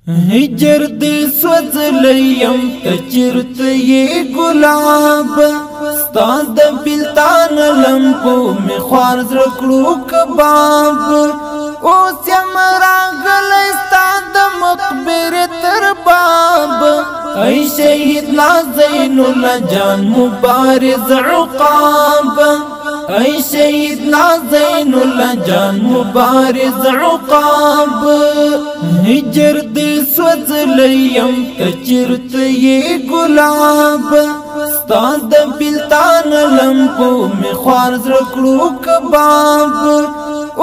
هجر دې سوځلیم ته چیرته یې ګلاب ستا د بلتان لمبو مې خوار زړه کړو کباب اوس یم راغلی ستا د مقبرې تر باب ای شهید نازین الله جان مبارز عقاب ای شهید نازین الله جان مبارز عقاب هجر دې سوځلیم ته چیرته یې ګلاب ستا د بلتان لمبو مې خوار زړه کړو کباب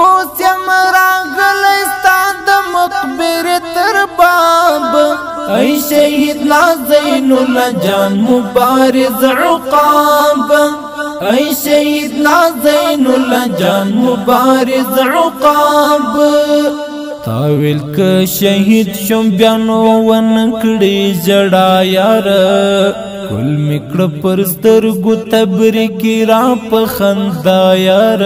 اوس یم راغلی ستا د مقبرې تر باب ای شهید نازین الله جان مبارز عقاب ای شهید نازین الله جان مبارز عقاب تاویل که شهید شم بیانو ونکڑی جڑا یار کل مکڑ پرسترگو تبریکی را پخندا یار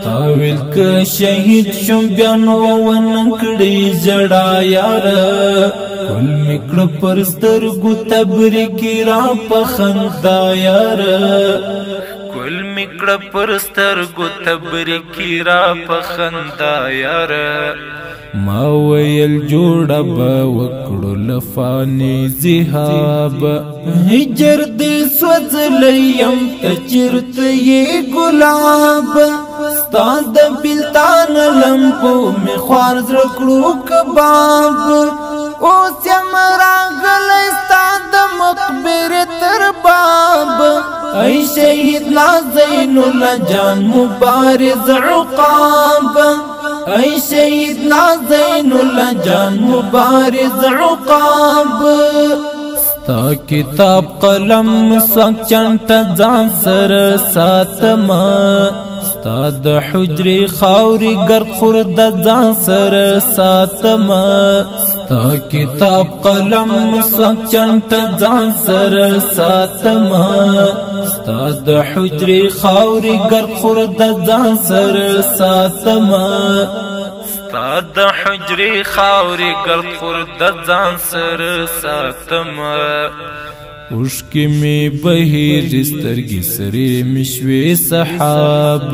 تاویل که شهید شم بیانو ونکڑی جڑا یار کل مکڑ پرسترگو تبریکی را پخندا یار کل مکڑ پرسترگو تبریکی را پخندا یار ما ویل جوړه به وکړو لفانی ذهاب هجر دې سوځلیم ته چیرته یې ګلاب ستا د بلتان لمبو مې خوار زړه کړو کباب اوس یم راغلی ستا د مقبرې تر باب ای شهید نازین الله جان مبارز عقاب ای شهید نازین الله جان مبارز عقاب ستا کتاب قلم مسواک چنټه ځان سره ساتما ستا د حجرې خاورې ګرد خورده ځان سره ساتما ستا کتاب قلم مسواک چنټه ځان سره ساتما ستا د حجرې خاورې ګرد خورده ځان سره ساتما ستا د حجرې خاورې ګرد خورده ځان سره ساتما اوښکې مې بهیږي سترګې سرې مې شوې سحاب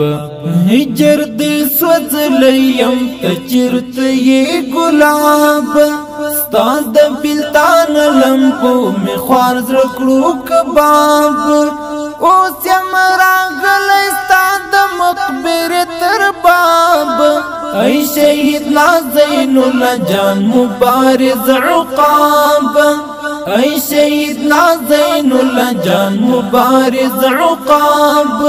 هجر دې سوځلیم ته چیرته یې ګلاب ستا د بلتان لمبو مې خوار زړه کړو کباب اوس یم راغلی ستا د مقبرې تر باب ای شهید نازین الله جان مبارز عقاب ای شهید نازین الله جان مبارز عقاب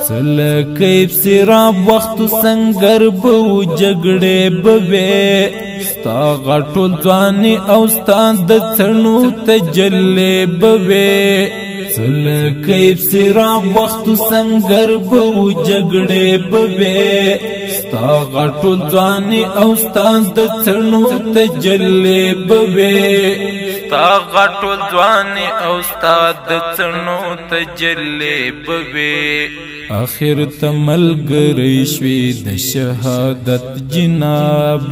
سلکیب سراب وخت سنگر بو جګړې بوي ستا غټول ځواني او ستا د څڼو تجلې بوي سلکیب سراب وخت سنگر بو جګړې بوي ستا غټول ځواني او ستا د څڼو تجلې بوي ستا غټول ځواني او ستا د څڼو تجلې بوي آخر ته ملګری شوې د شهادت جناب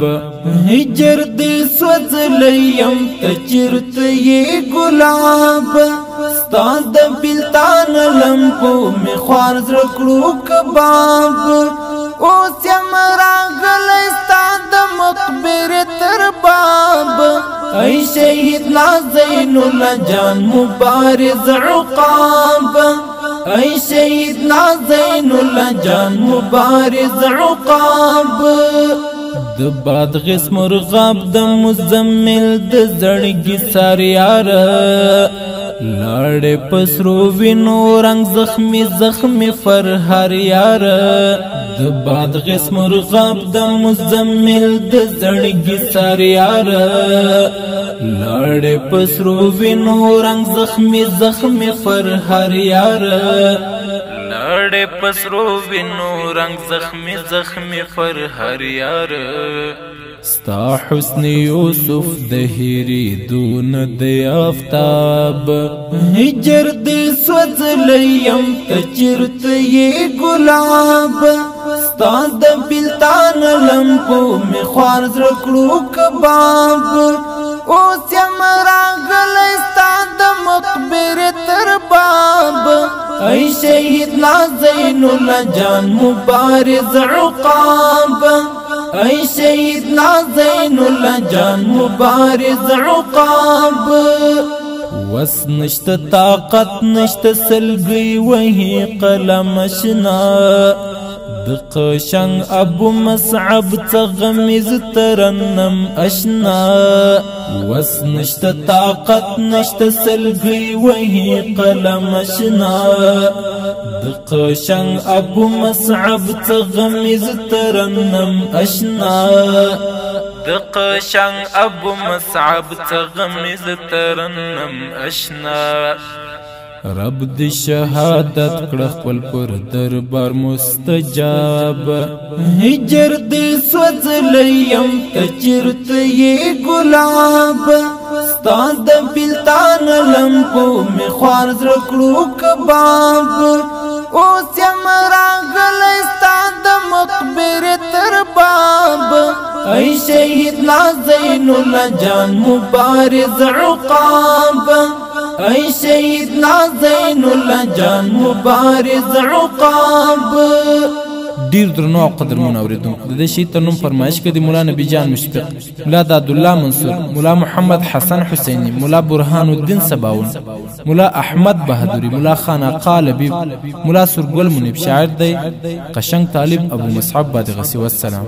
هجر دې سوځلیم ته چیرته یې ګلاب ستا د بلتان لمبو مې خوار زړه کړو کباب اوس یم راغلی ستا د مقبرې تر باب ای شهید نازین الله جان مبارز عقاب ای شهید نازین الله جان مبارز عقاب د بادغیس مرغاب د مزمل د زړګي سار یار لاړې پسرو وینو رنگ زخمی زخمی فرهر یار د بادغیس مرغاب د مزمل د زړګي سار یار لاړې پسرو وینو رنگ زخمی زخمی فرهر یار لاړې پسرو وینو رنگ زخمی زخمی فرهر یار ستا حسن یوسف د هیری دون د آفتاب هجر دې سوځلیم ته چیرته یې ګلاب ستاد بلتان لمبو می خوار زرکړو کباب اوس یم راغلی ستا د مقبرې تر باب ای شهید لا زین الله جان مبارز عقاب ای شهید لا زین الله جان مبارز عقاب وس نشت طاقت نشت سلګي وهي قلم شنا دقشنگ ابو مصعب تغمیز ترنم اشنا وس نشت طاقت نشت سلگی وہی قلم اشنا دقشنگ ابو مصعب تغمیز ترنم اشنا دقشنگ ابو مصعب تغمیز ترنم اشنا رب دی شهادت کړه خپل پر دربار مستجاب هجر دی سوځلیم تجرته ګلاب ستاد بلتان لمبو می خوار زرکړو کباب اوس یم راغلی ستاد مقبرې تر باب ای شهید لا زین الله جان مبارز عقاب ای شهید لا زین الله جان مبارز عقاب ډیر درنو او قدرمن اوریدونکو د دې شی ترنم فرمایش کړي مولا نبی جان مشفق مولا عبد الله منصور مولا محمد حسن حسینی مولا برهان الدین سباون مولا احمد بهادری مولا خان قالبی مولا سرګل منیب شاعر دی قشنگ طالب ابو مصعب بادغسی والسلام